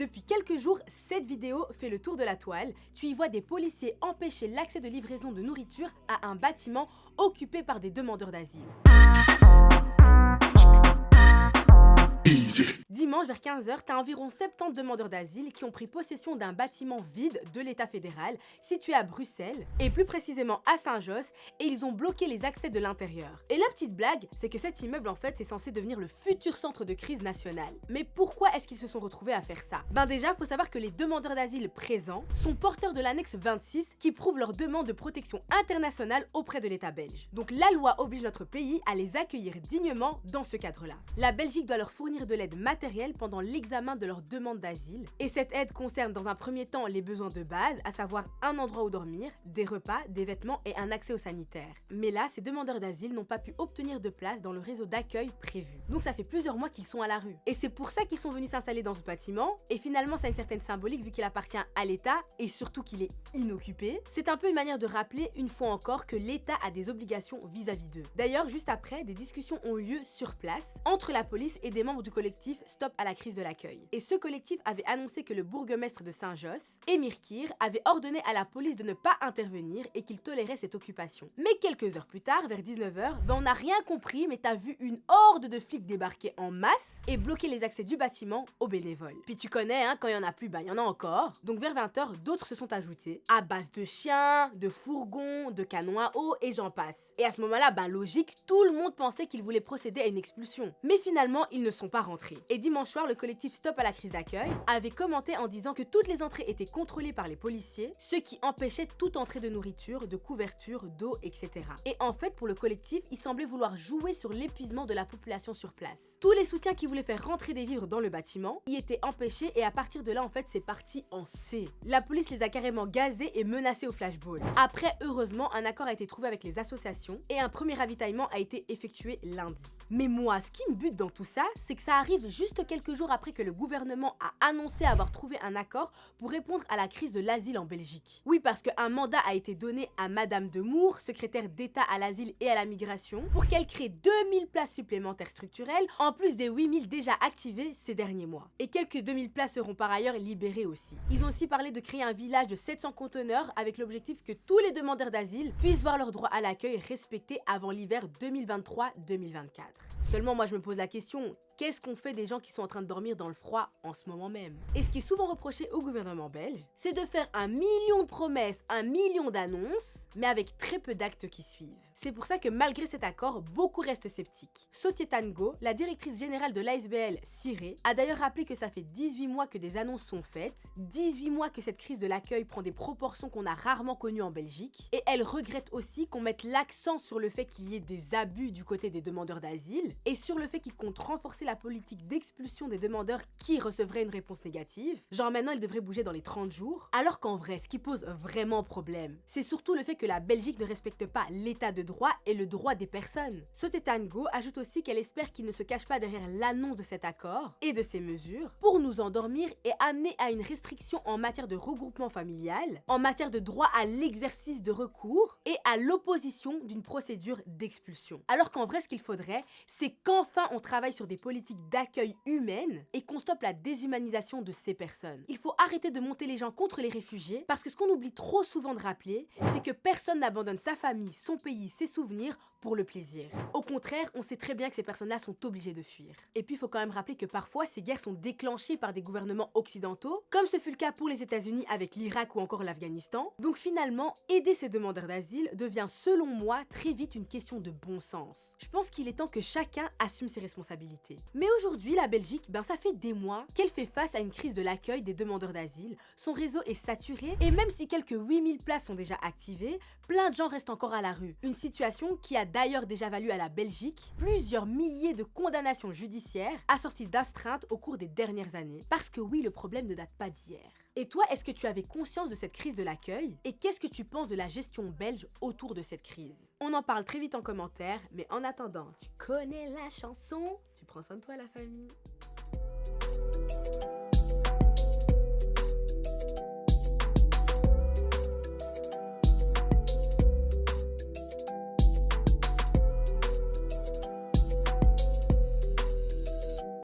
Depuis quelques jours, cette vidéo fait le tour de la toile. Tu y vois des policiers empêcher l'accès de livraison de nourriture à un bâtiment occupé par des demandeurs d'asile. Dimanche vers 15h, t'as environ 70 demandeurs d'asile qui ont pris possession d'un bâtiment vide de l'État fédéral situé à Bruxelles et plus précisément à Saint-Josse et ils ont bloqué les accès de l'intérieur. Et la petite blague, c'est que cet immeuble en fait c'est censé devenir le futur centre de crise nationale. Mais pourquoi est-ce qu'ils se sont retrouvés à faire ça? Ben déjà, faut savoir que les demandeurs d'asile présents sont porteurs de l'annexe 26 qui prouve leur demande de protection internationale auprès de l'État belge. Donc la loi oblige notre pays à les accueillir dignement dans ce cadre-là. La Belgique doit leur fournir de l'aide matérielle pendant l'examen de leur demande d'asile. Et cette aide concerne dans un premier temps les besoins de base, à savoir un endroit où dormir, des repas, des vêtements et un accès aux sanitaires. Mais là, ces demandeurs d'asile n'ont pas pu obtenir de place dans le réseau d'accueil prévu. Donc ça fait plusieurs mois qu'ils sont à la rue. Et c'est pour ça qu'ils sont venus s'installer dans ce bâtiment. Et finalement, ça a une certaine symbolique vu qu'il appartient à l'État et surtout qu'il est inoccupé. C'est un peu une manière de rappeler une fois encore que l'État a des obligations vis-à-vis d'eux. D'ailleurs, juste après, des discussions ont eu lieu sur place entre la police et des membres du collectif Stop à la crise de l'accueil. Et ce collectif avait annoncé que le bourgmestre de Saint-Josse, Émir Kir, avait ordonné à la police de ne pas intervenir et qu'il tolérait cette occupation. Mais quelques heures plus tard, vers 19h, on n'a rien compris, mais t'as vu une horde de flics débarquer en masse et bloquer les accès du bâtiment aux bénévoles. Puis tu connais, quand il y en a plus, il y en a encore. Donc vers 20h, d'autres se sont ajoutés, à base de chiens, de fourgons, de canons à eau et j'en passe. Et à ce moment-là, logique, tout le monde pensait qu'ils voulaient procéder à une expulsion. Mais finalement, ils ne sont pas rentrés. Et dimanche soir, le collectif Stop à la crise d'accueil avait commenté en disant que toutes les entrées étaient contrôlées par les policiers, ce qui empêchait toute entrée de nourriture, de couverture, d'eau, etc. Et en fait, pour le collectif, il semblait vouloir jouer sur l'épuisement de la population sur place. Tous les soutiens qui voulaient faire rentrer des vivres dans le bâtiment y étaient empêchés et à partir de là, en fait, c'est parti en C. La police les a carrément gazés et menacés au flashball. Après, heureusement, un accord a été trouvé avec les associations et un premier ravitaillement a été effectué lundi. Mais moi, ce qui me bute dans tout ça, c'est que ça arrive juste quelques jours après que le gouvernement a annoncé avoir trouvé un accord pour répondre à la crise de l'asile en Belgique. Oui, parce qu'un mandat a été donné à Madame Demour, secrétaire d'État à l'asile et à la migration, pour qu'elle crée 2000 places supplémentaires structurelles, en plus des 8000 déjà activées ces derniers mois. Et quelques 2000 places seront par ailleurs libérées aussi. Ils ont aussi parlé de créer un village de 700 conteneurs avec l'objectif que tous les demandeurs d'asile puissent voir leur droit à l'accueil respecté avant l'hiver 2023-2024. Seulement moi je me pose la question, qu'est-ce qu'on fait des gens qui sont en train de dormir dans le froid en ce moment même? Et ce qui est souvent reproché au gouvernement belge, c'est de faire 1 million de promesses, 1 million d'annonces, mais avec très peu d'actes qui suivent. C'est pour ça que malgré cet accord, beaucoup restent sceptiques. Sotietan Go, la directrice générale de l'ASBL CIRE, a d'ailleurs rappelé que ça fait 18 mois que des annonces sont faites, 18 mois que cette crise de l'accueil prend des proportions qu'on a rarement connues en Belgique, et elle regrette aussi qu'on mette l'accent sur le fait qu'il y ait des abus du côté des demandeurs d'asile, et sur le fait qu'ils comptent renforcer la politique d'expulsion des demandeurs qui recevraient une réponse négative. Genre maintenant ils devraient bouger dans les 30 jours, alors qu'en vrai ce qui pose vraiment problème, c'est surtout le fait que la Belgique ne respecte pas l'état de droit et le droit des personnes. Sotietan Go ajoute aussi qu'elle espère qu'il ne se cache pas derrière l'annonce de cet accord et de ces mesures pour nous endormir et amener à une restriction en matière de regroupement familial, en matière de droit à l'exercice de recours et à l'opposition d'une procédure d'expulsion. Alors qu'en vrai ce qu'il faudrait, c'est qu'enfin on travaille sur des politiques d'accueil humaines et qu'on stoppe la déshumanisation de ces personnes. Il faut arrêter de monter les gens contre les réfugiés parce que ce qu'on oublie trop souvent de rappeler, c'est que personne n'abandonne sa famille, son pays, ses souvenirs pour le plaisir. Au contraire, on sait très bien que ces personnes-là sont obligées de fuir. Et puis il faut quand même rappeler que parfois ces guerres sont déclenchées par des gouvernements occidentaux, comme ce fut le cas pour les États-Unis avec l'Irak ou encore l'Afghanistan. Donc finalement, aider ces demandeurs d'asile devient selon moi très vite une question de bon sens. Je pense qu'il est temps que chacun assume ses responsabilités. Mais aujourd'hui, la Belgique, ça fait des mois qu'elle fait face à une crise de l'accueil des demandeurs d'asile. Son réseau est saturé et même si quelques 8000 places sont déjà activées, plein de gens restent encore à la rue. Une situation qui a d'ailleurs déjà valu à la Belgique plusieurs milliers de condamnations judiciaires assorties d'astreintes au cours des dernières années. Parce que oui, le problème ne date pas d'hier. Et toi, est-ce que tu avais conscience de cette crise de l'accueil? Et qu'est-ce que tu penses de la gestion belge autour de cette crise? On en parle très vite en commentaire, mais en attendant, tu connais la chanson? Tu prends soin de toi la famille.